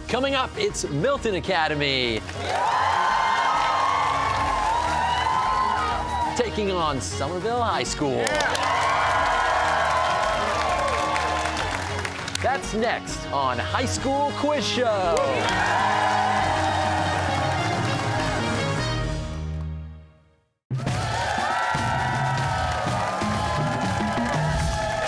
Coming up, it's Milton Academy. Taking on Somerville High School. That's next on High School Quiz Show.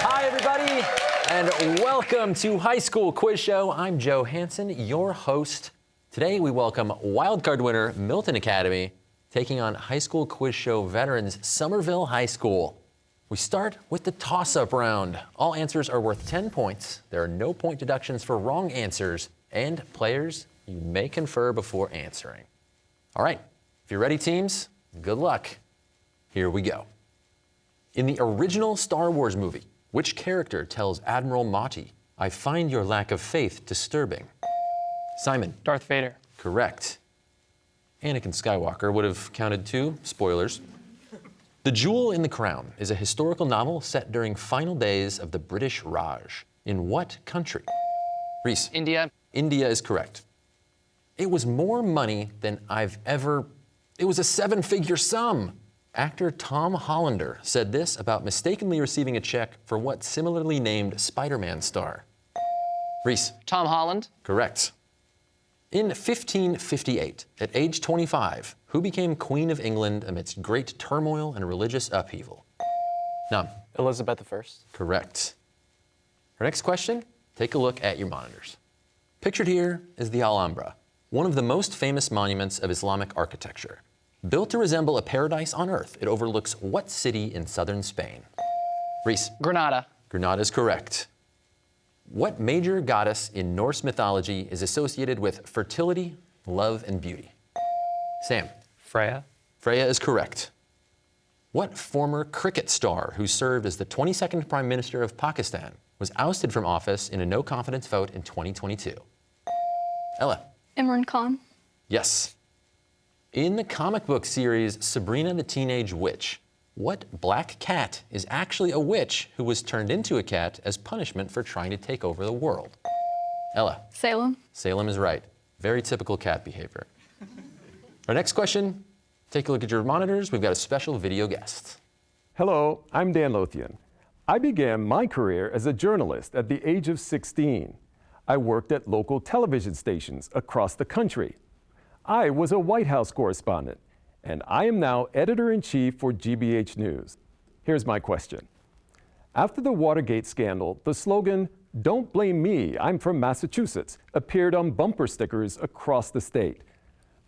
Hi, everybody, and welcome to High School Quiz Show. I'm Joe Hanson, your host. Today, we welcome wildcard winner Milton Academy, taking on High School Quiz Show veterans Somerville High School. We start with the toss-up round. All answers are worth 10 points. There are no point deductions for wrong answers. And players, you may confer before answering. All right, if you're ready, teams, good luck. Here we go. In the original Star Wars movie, which character tells Admiral Motti, "I find your lack of faith disturbing"? Simon. Darth Vader. Correct. Anakin Skywalker would have counted too. Spoilers. The Jewel in the Crown is a historical novel set during final days of the British Raj. In what country? Reese. India. India is correct. It was more money than it was a 7-figure sum. Actor Tom Hollander said this about mistakenly receiving a check for what similarly named Spider-Man star? Reese. Tom Holland. Correct. In 1558, at age 25, who became Queen of England amidst great turmoil and religious upheaval? Nam. Elizabeth I. Correct. Our next question, take a look at your monitors. Pictured here is the Alhambra, one of the most famous monuments of Islamic architecture. Built to resemble a paradise on earth, it overlooks what city in southern Spain? Reese. Granada. Granada is correct. What major goddess in Norse mythology is associated with fertility, love, and beauty? Sam. Freya. Freya is correct. What former cricket star who served as the 22nd Prime Minister of Pakistan was ousted from office in a no-confidence vote in 2022? Ella. Imran Khan. Yes. In the comic book series Sabrina the Teenage Witch, what black cat is actually a witch who was turned into a cat as punishment for trying to take over the world? Ella. Salem. Salem is right. Very typical cat behavior. Our next question, take a look at your monitors. We've got a special video guest. Hello, I'm Dan Lothian. I began my career as a journalist at the age of 16. I worked at local television stations across the country. I was a White House correspondent, and I am now editor-in-chief for GBH News. Here's my question. After the Watergate scandal, the slogan, "Don't blame me, I'm from Massachusetts," appeared on bumper stickers across the state.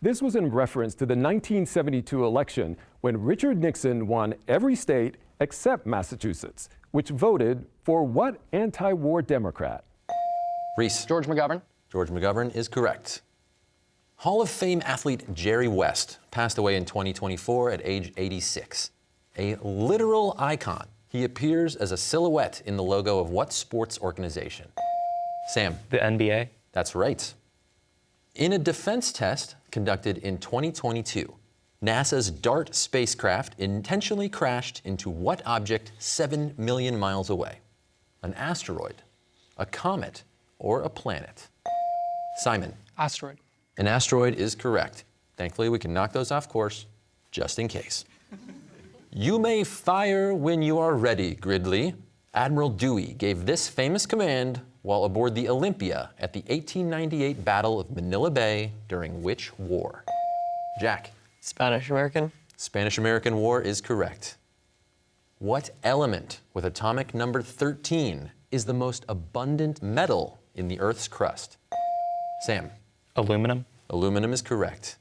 This was in reference to the 1972 election when Richard Nixon won every state except Massachusetts, which voted for what anti-war Democrat? Reese. George McGovern. George McGovern is correct. Hall of Fame athlete Jerry West passed away in 2024 at age 86. A literal icon, he appears as a silhouette in the logo of what sports organization? Sam. The NBA. That's right. In a defense test conducted in 2022, NASA's DART spacecraft intentionally crashed into what object 7 million miles away? An asteroid, a comet, or a planet? Simon. Asteroid. An asteroid is correct. Thankfully, we can knock those off course, just in case. You may fire when you are ready, Gridley. Admiral Dewey gave this famous command while aboard the Olympia at the 1898 Battle of Manila Bay during which war? Jack. Spanish-American. Spanish-American War is correct. What element with atomic number 13 is the most abundant metal in the Earth's crust? Sam. Aluminum. Aluminum is correct.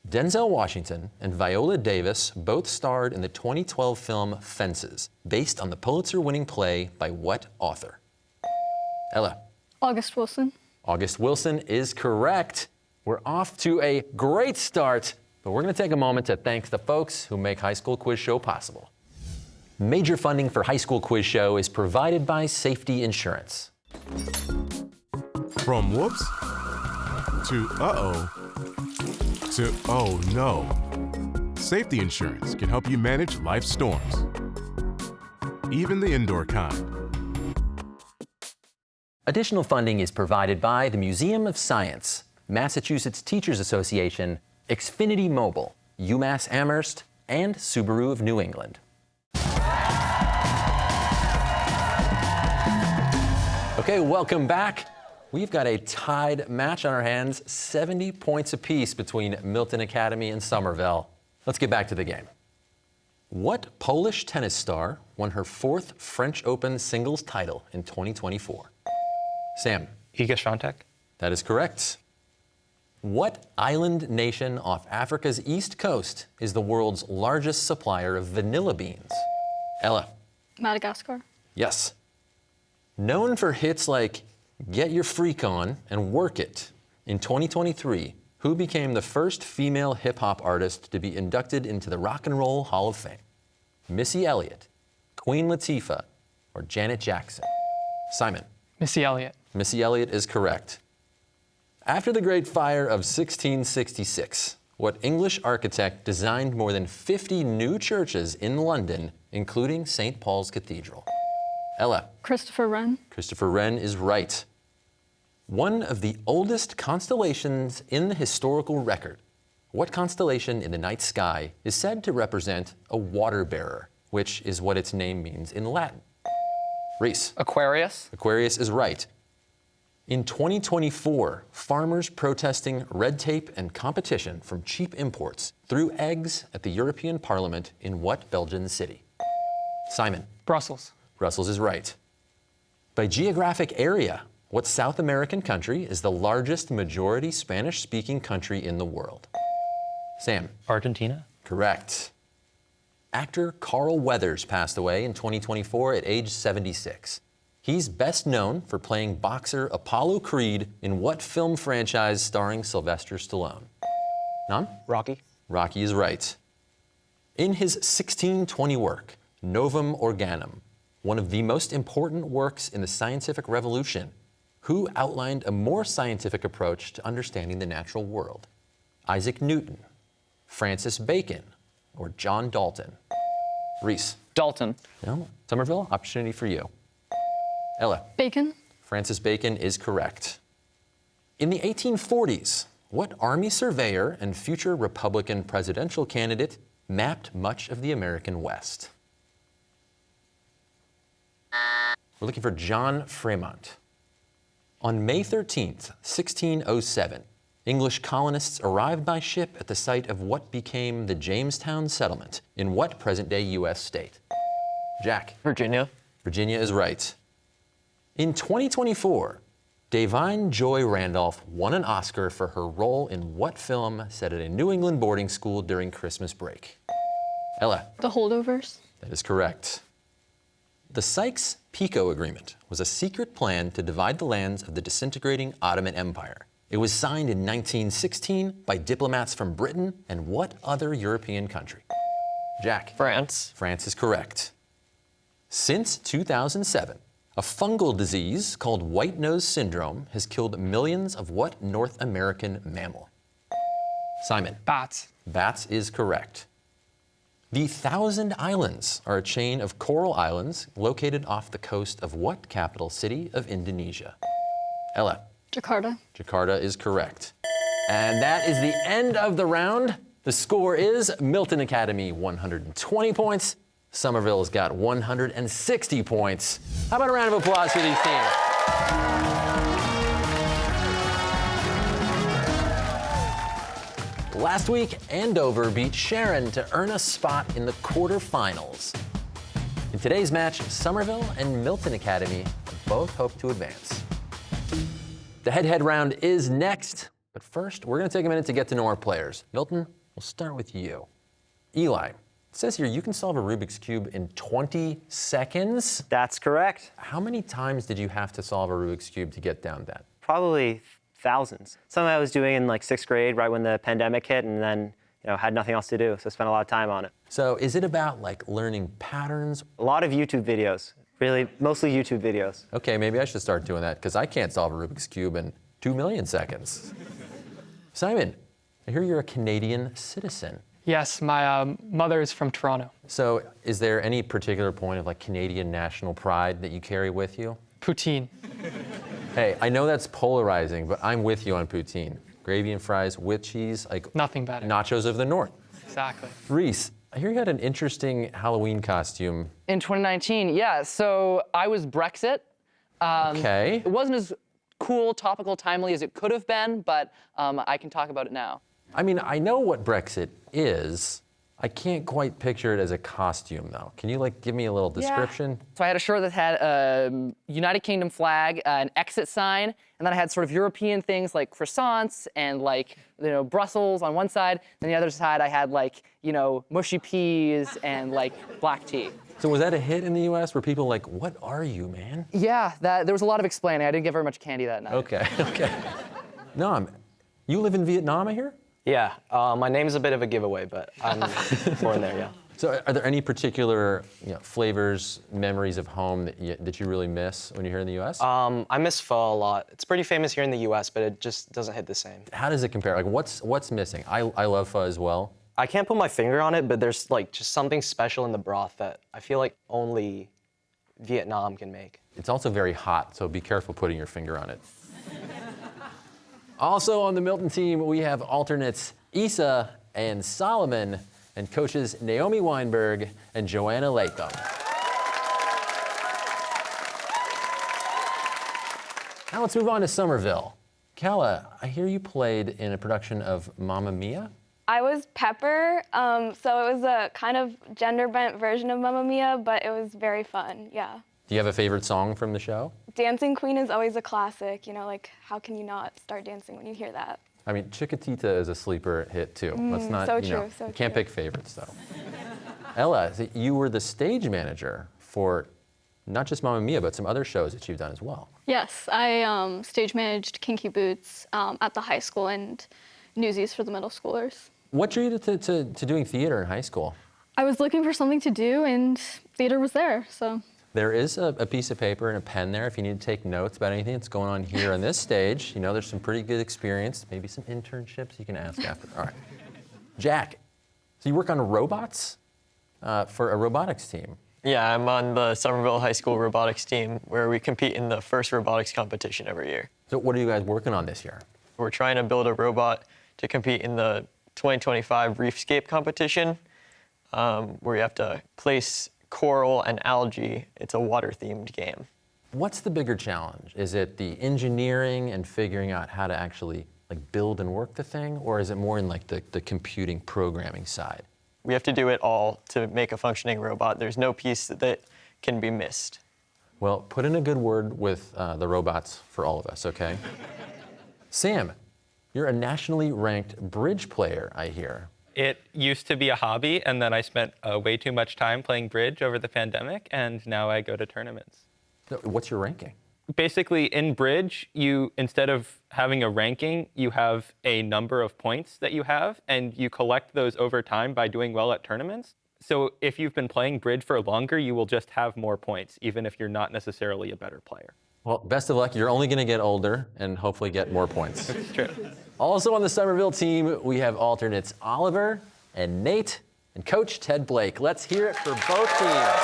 Denzel Washington and Viola Davis both starred in the 2012 film Fences, based on the Pulitzer-winning play by what author? Ella. August Wilson. August Wilson is correct. We're off to a great start, but we're going to take a moment to thank the folks who make High School Quiz Show possible. Major funding for High School Quiz Show is provided by Safety Insurance. From whoops to uh-oh to oh no. Safety Insurance can help you manage life's storms, even the indoor kind. Additional funding is provided by the Museum of Science, Massachusetts Teachers Association, Xfinity Mobile, UMass Amherst, and Subaru of New England. Okay, welcome back. We've got a tied match on our hands, 70 points apiece between Milton Academy and Somerville. Let's get back to the game. What Polish tennis star won her 4th French Open singles title in 2024? Sam. Iga Świątek. That is correct. What island nation off Africa's east coast is the world's largest supplier of vanilla beans? Ella. Madagascar. Yes. Known for hits like Get Your Freak On and Work It, in 2023, who became the first female hip-hop artist to be inducted into the Rock and Roll Hall of Fame? Missy Elliott, Queen Latifah, or Janet Jackson? Simon. Missy Elliott. Missy Elliott is correct. After the Great Fire of 1666, what English architect designed more than 50 new churches in London, including St. Paul's Cathedral? Ella. Christopher Wren. Christopher Wren is right. One of the oldest constellations in the historical record. What constellation in the night sky is said to represent a water bearer, which is what its name means in Latin? Reese. Aquarius. Aquarius is right. In 2024, farmers protesting red tape and competition from cheap imports threw eggs at the European Parliament in what Belgian city? Simon. Brussels. Brussels is right. By geographic area, what South American country is the largest majority Spanish-speaking country in the world? Sam. Argentina. Correct. Actor Carl Weathers passed away in 2024 at age 76. He's best known for playing boxer Apollo Creed in what film franchise starring Sylvester Stallone? Nam? Rocky. Rocky is right. In his 1620 work, Novum Organum, one of the most important works in the scientific revolution, who outlined a more scientific approach to understanding the natural world? Isaac Newton, Francis Bacon, or John Dalton? Reese. Dalton. No. Somerville, opportunity for you. Ella. Bacon. Francis Bacon is correct. In the 1840s, what Army surveyor and future Republican presidential candidate mapped much of the American West? We're looking for John Fremont. On May 13th, 1607, English colonists arrived by ship at the site of what became the Jamestown settlement in what present-day U.S. state? Jack. Virginia. Virginia is right. In 2024, Davine Joy Randolph won an Oscar for her role in what film set at a New England boarding school during Christmas break? Ella. The Holdovers. That is correct. The Sykes-Picot Agreement was a secret plan to divide the lands of the disintegrating Ottoman Empire. It was signed in 1916 by diplomats from Britain and what other European country? Jack. France. France is correct. Since 2007, a fungal disease called white nose syndrome has killed millions of what North American mammal? Simon. Bats. Bats is correct. The Thousand Islands are a chain of coral islands located off the coast of what capital city of Indonesia? Ella. Jakarta. Jakarta is correct. And that is the end of the round. The score is Milton Academy 120 points. Somerville's got 160 points. How about a round of applause for these teams? Last week, Andover beat Sharon to earn a spot in the quarterfinals. In today's match, Somerville and Milton Academy both hope to advance. The head-to-head round is next, but first, we're going to take a minute to get to know our players. Milton, we'll start with you. Eli, it says here you can solve a Rubik's Cube in 20 seconds. That's correct. How many times did you have to solve a Rubik's Cube to get down that? Probably thousands. Some I was doing in like 6th grade, right when the pandemic hit, and then had nothing else to do, so spent a lot of time on it. So is it about like learning patterns? A lot of YouTube videos, really, mostly YouTube videos. Okay, maybe I should start doing that because I can't solve a Rubik's Cube in 2 million seconds. Simon, I hear you're a Canadian citizen. Yes, my mother is from Toronto. So is there any particular point of like Canadian national pride that you carry with you? Poutine. Hey, I know that's polarizing, but I'm with you on poutine. Gravy and fries with cheese, like Nothing better. nachos of the North. Exactly. Reese, I hear you had an interesting Halloween costume. In 2019, yeah. So I was Brexit. Okay. It wasn't as cool, topical, timely as it could have been, but I can talk about it now. I mean, I know what Brexit is. I can't quite picture it as a costume, though. Can you, like, give me a little description? So I had a shirt that had a United Kingdom flag, an exit sign, and then I had sort of European things like croissants and like, Brussels on one side. Then the other side I had like, mushy peas and like black tea. So was that a hit in the U.S.? Were people like, what are you, man? Yeah, there was a lot of explaining. I didn't get very much candy that night. Okay. Nam, you live in Vietnam, I hear? Yeah, my name's a bit of a giveaway, but I'm born there, yeah. So are there any particular flavors, memories of home that you really miss when you're here in the U.S.? I miss pho a lot. It's pretty famous here in the U.S., but it just doesn't hit the same. How does it compare? Like, what's missing? I love pho as well. I can't put my finger on it, but there's like just something special in the broth that I feel like only Vietnam can make. It's also very hot, so be careful putting your finger on it. Also on the Milton team, we have alternates Issa and Solomon and coaches Naomi Weinberg and Joanna Latham. Now let's move on to Somerville. Kala, I hear you played in a production of Mamma Mia? I was Pepper, so it was a kind of gender-bent version of Mamma Mia, but it was very fun, yeah. Do you have a favorite song from the show? Dancing Queen is always a classic, like how can you not start dancing when you hear that? I mean, Chiquitita is a sleeper hit too. Let's not, so you true, so you can't true. pick favorites though. Ella, so you were the stage manager for not just Mamma Mia, but some other shows that you've done as well. Yes, I stage managed Kinky Boots at the high school and Newsies for the middle schoolers. What drew you to doing theater in high school? I was looking for something to do and theater was there, so. There is a piece of paper and a pen there if you need to take notes about anything that's going on here on this stage. There's some pretty good experience, maybe some internships you can ask after. All right. Jack, so you work on robots for a robotics team. Yeah, I'm on the Somerville High School robotics team where we compete in the first robotics competition every year. So what are you guys working on this year? We're trying to build a robot to compete in the 2025 Reefscape competition where you have to place coral and algae. It's a water-themed game. What's the bigger challenge? Is it the engineering and figuring out how to actually build and work the thing, or is it more in the computing programming side? We have to do it all to make a functioning robot. There's no piece that can be missed. Well, put in a good word with the robots for all of us, okay? Sam, you're a nationally ranked bridge player, I hear. It used to be a hobby, and then I spent way too much time playing bridge over the pandemic, and now I go to tournaments. So what's your ranking? Basically, in bridge, instead of having a ranking, you have a number of points that you have, and you collect those over time by doing well at tournaments. So if you've been playing bridge for longer, you will just have more points, even if you're not necessarily a better player. Well, best of luck. You're only going to get older and hopefully get more points. It's true. Also on the Somerville team, we have alternates Oliver and Nate and Coach Ted Blake. Let's hear it for both teams.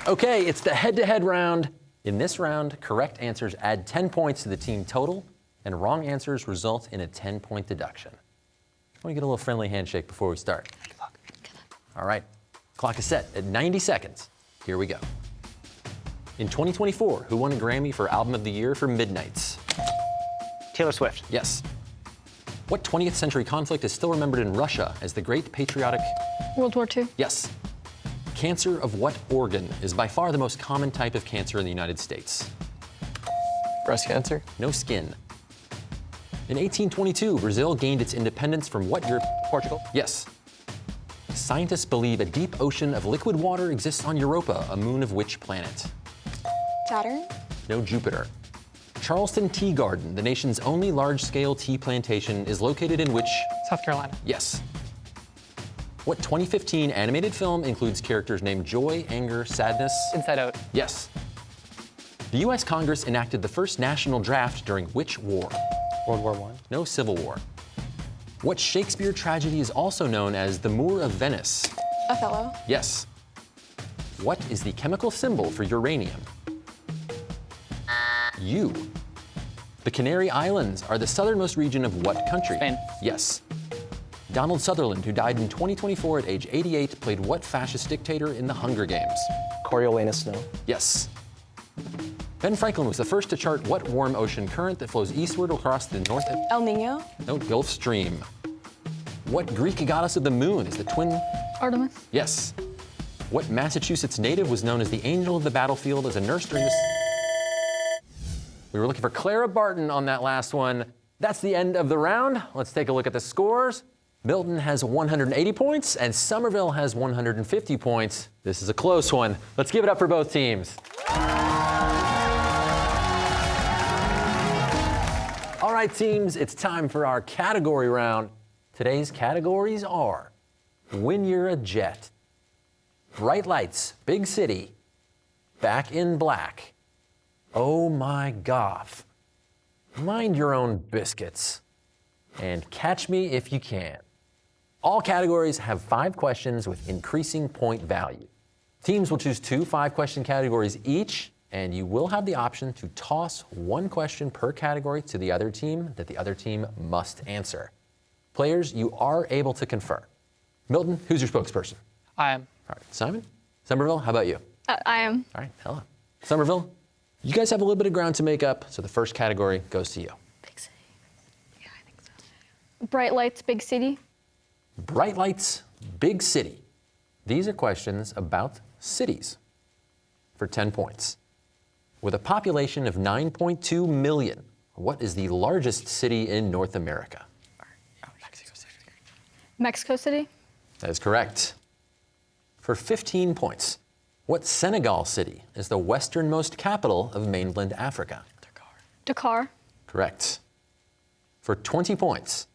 Okay, it's the head-to-head round. In this round, correct answers add 10 points to the team total, and wrong answers result in a 10-point deduction. I want to get a little friendly handshake before we start. Good luck. All right, clock is set at 90 seconds. Here we go. In 2024, who won a Grammy for Album of the Year for Midnights? Taylor Swift. Yes. What 20th century conflict is still remembered in Russia as the Great Patriotic? World War II. Yes. Cancer of what organ is by far the most common type of cancer in the United States? Breast cancer? No skin. In 1822, Brazil gained its independence from what Europe? Portugal? Yes. Scientists believe a deep ocean of liquid water exists on Europa, a moon of which planet? Saturn. No, Jupiter. Charleston Tea Garden, the nation's only large-scale tea plantation, is located in which? South Carolina. Yes. What 2015 animated film includes characters named Joy, Anger, Sadness? Inside Out. Yes. The U.S. Congress enacted the first national draft during which war? World War I. No, Civil War. What Shakespeare tragedy is also known as the Moor of Venice? Othello. Yes. What is the chemical symbol for uranium? U. The Canary Islands are the southernmost region of what country? Spain. Yes. Donald Sutherland, who died in 2024 at age 88, played what fascist dictator in the Hunger Games? Coriolanus Snow. Yes. Ben Franklin was the first to chart what warm ocean current that flows eastward across the North... El Nino. No, Gulf Stream. What Greek goddess of the moon is the twin... Artemis. Yes. What Massachusetts native was known as the angel of the battlefield as a nurse during this... We were looking for Clara Barton on that last one. That's the end of the round. Let's take a look at the scores. Milton has 180 points and Somerville has 150 points. This is a close one. Let's give it up for both teams. All right, teams, it's time for our category round. Today's categories are When You're a Jet, Bright Lights, Big City, Back in Black, Oh My Goth, Mind Your Own Biscuits, and Catch Me If You Can. All categories have 5 questions with increasing point value. Teams will choose 2 5-question categories each, and you will have the option to toss 1 question per category to the other team that the other team must answer. Players, you are able to confer. Milton, who's your spokesperson? I am. All right, Simon? Somerville, how about you? I am. All right, Ella. Somerville, you guys have a little bit of ground to make up, so the first category goes to you. Big city. Yeah, I think so. Bright lights, big city. Bright Lights, Big City. These are questions about cities for 10 points. With a population of 9.2 million, what is the largest city in North America? Mexico City. That is correct. For 15 points, what Senegal city is the westernmost capital of mainland Africa? Dakar. Correct. For 20 points,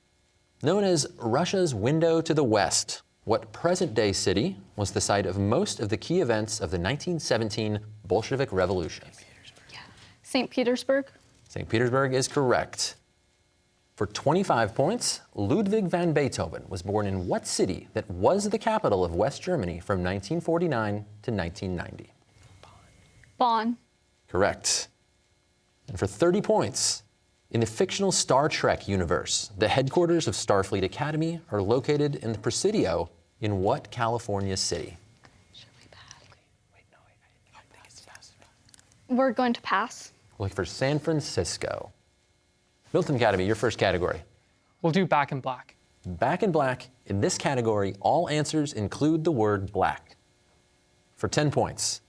known as Russia's window to the west, what present-day city was the site of most of the key events of the 1917 Bolshevik Revolution? St. Petersburg. St. Petersburg is correct. For 25 points, Ludwig van Beethoven was born in what city that was the capital of West Germany from 1949 to 1990? Bonn. Correct. And for 30 points, in the fictional Star Trek universe, the headquarters of Starfleet Academy are located in the Presidio in what California city? We're going to pass. Looking for San Francisco. Milton Academy, your first category. We'll do Back in Black. Back in Black, in this category, all answers include the word black. For 10 points.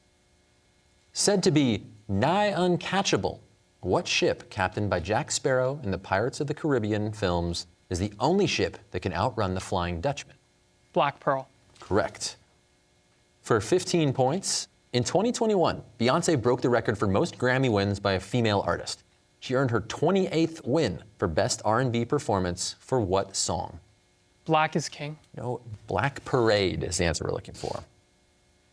Said to be nigh uncatchable, what ship captained by Jack Sparrow in the Pirates of the Caribbean films is the only ship that can outrun the Flying Dutchman? Black Pearl. Correct. For 15 points, in 2021, Beyoncé broke the record for most Grammy wins by a female artist. She earned her 28th win for Best R&B Performance for what song? Black is King. No, Black Parade is the answer we're looking for.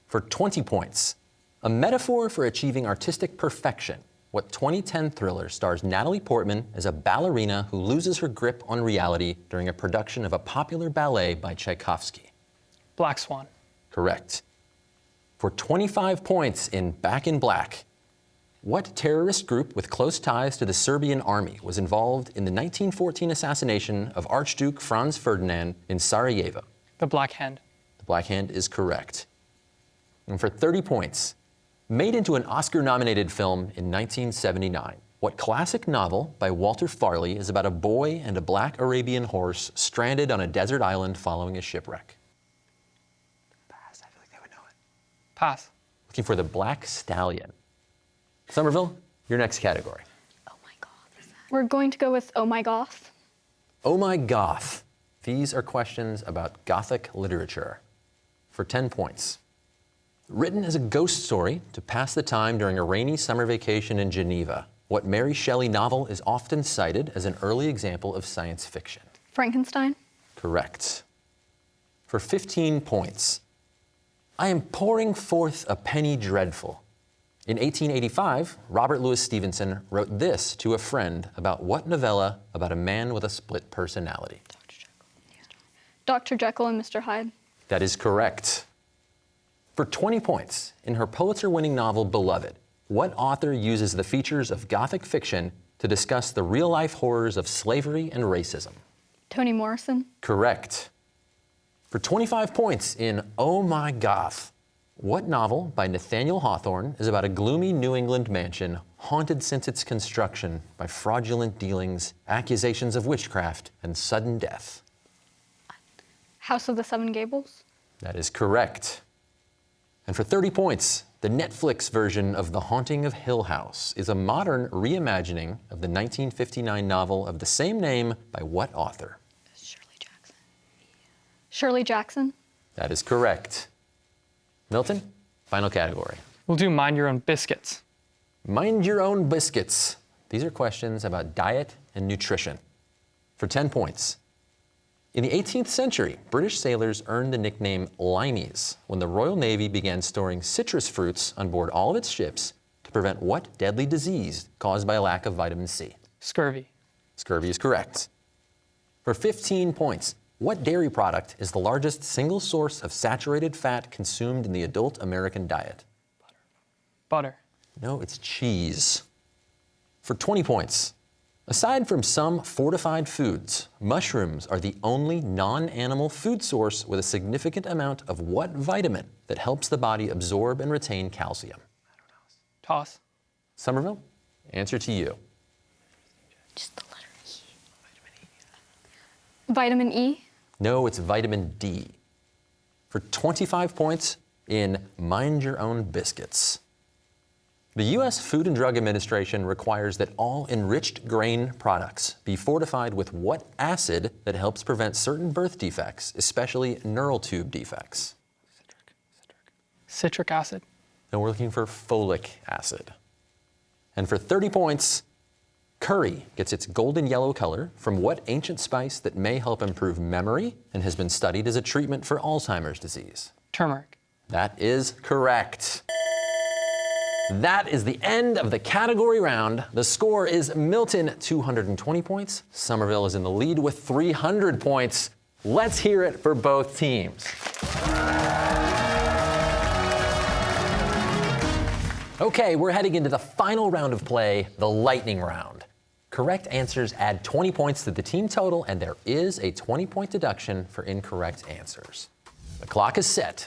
For 20 points, a metaphor for achieving artistic perfection, what 2010 thriller stars Natalie Portman as a ballerina who loses her grip on reality during a production of a popular ballet by Tchaikovsky? Black Swan. Correct. For 25 points in Back in Black, what terrorist group with close ties to the Serbian army was involved in the 1914 assassination of Archduke Franz Ferdinand in Sarajevo? The Black Hand. The Black Hand is correct. And for 30 points, made into an Oscar-nominated film in 1979, what classic novel by Walter Farley is about a boy and a black Arabian horse stranded on a desert island following a shipwreck? Pass. I feel like they would know it. Pass. Looking for The Black Stallion. Somerville, your next category. Oh my goth. We're going to go with Oh My Goth. Oh My Goth. These are questions about Gothic literature. For 10 points. Written as a ghost story to pass the time during a rainy summer vacation in Geneva, what Mary Shelley novel is often cited as an early example of science fiction? Frankenstein. Correct. For 15 points. I am pouring forth a penny dreadful. In 1885, Robert Louis Stevenson wrote this to a friend about what novella about a man with a split personality? Dr. Jekyll and Mr. Hyde. That is correct. For 20 points, in her Pulitzer-winning novel Beloved, what author uses the features of Gothic fiction to discuss the real-life horrors of slavery and racism? Toni Morrison. Correct. For 25 points, in Oh My Goth, what novel by Nathaniel Hawthorne is about a gloomy New England mansion haunted since its construction by fraudulent dealings, accusations of witchcraft, and sudden death? House of the Seven Gables. That is correct. And for 30 points, the Netflix version of The Haunting of Hill House is a modern reimagining of the 1959 novel of the same name by what author? Shirley Jackson. That is correct. Milton, final category. We'll do mind your own biscuits. Mind your own biscuits. These are questions about diet and nutrition. For 10 points. In the 18th century, British sailors earned the nickname limeys when the Royal Navy began storing citrus fruits on board all of its ships to prevent what deadly disease caused by a lack of vitamin C? Scurvy. Scurvy is correct. For 15 points, what dairy product is the largest single source of saturated fat consumed in the adult American diet? Butter. No, it's cheese. For 20 points, aside from some fortified foods, mushrooms are the only non-animal food source with a significant amount of what vitamin that helps the body absorb and retain calcium? Toss. Somerville, answer to you. Just the letter E. Vitamin E. No, it's vitamin D. For 25 points in Mind Your Own Biscuits. The U.S. Food and Drug Administration requires that all enriched grain products be fortified with what acid that helps prevent certain birth defects, especially neural tube defects? Citric acid. No, we're looking for folic acid. And for 30 points, curry gets its golden yellow color from what ancient spice that may help improve memory and has been studied as a treatment for Alzheimer's disease? Turmeric. That is correct. That is the end of the category round. The score is Milton 220 points. Somerville is in the lead with 300 points. Let's hear it for both teams. Okay, we're heading into the final round of play, the lightning round. Correct answers add 20 points to the team total, and there is a 20-point deduction for incorrect answers. The clock is set.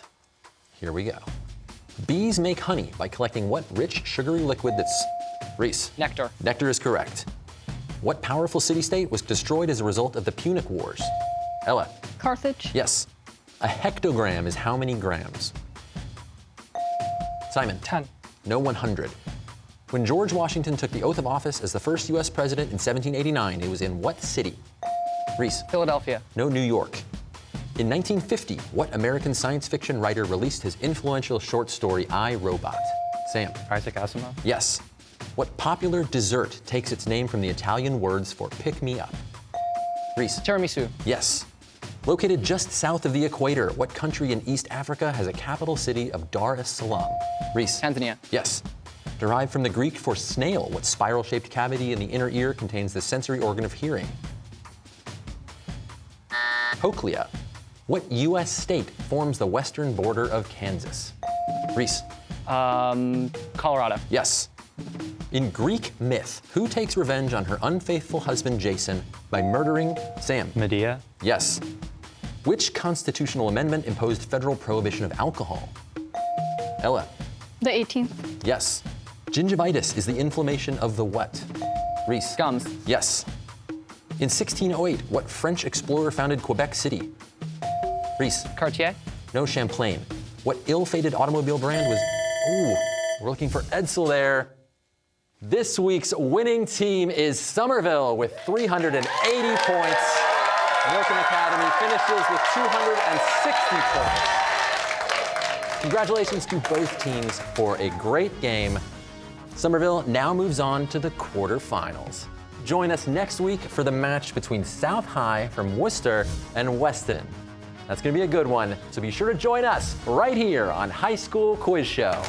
Here we go. Bees make honey by collecting what rich, sugary liquid that's... Reese. Nectar. Nectar is correct. What powerful city-state was destroyed as a result of the Punic Wars? Ella. Carthage. Yes. A hectogram is how many grams? Simon. 10. No, 100. When George Washington took the oath of office as the first U.S. president in 1789, it was in what city? Reese. Philadelphia. No, New York. In 1950, what American science fiction writer released his influential short story, I, Robot? Sam. Isaac Asimov. Yes. What popular dessert takes its name from the Italian words for pick-me-up? Reese. Tiramisu. Yes. Located just south of the equator, what country in East Africa has a capital city of Dar es Salaam? Reese. Tanzania. Yes. Derived from the Greek for snail, what spiral-shaped cavity in the inner ear contains the sensory organ of hearing? Cochlea. What U.S. state forms the western border of Kansas? Reese. Colorado. Yes. In Greek myth, who takes revenge on her unfaithful husband Jason by murdering Sam? Medea. Yes. Which constitutional amendment imposed federal prohibition of alcohol? Ella. The 18th. Yes. Gingivitis is the inflammation of the what? Reese. Gums. Yes. In 1608, what French explorer founded Quebec City? Reese. Cartier. No, Champlain. What ill-fated automobile brand was... Ooh, we're looking for Edsel there. This week's winning team is Somerville with 380 points. Milton Academy finishes with 260 points. Congratulations to both teams for a great game. Somerville now moves on to the quarterfinals. Join us next week for the match between South High from Worcester and Weston. That's going to be a good one, so be sure to join us right here on High School Quiz Show.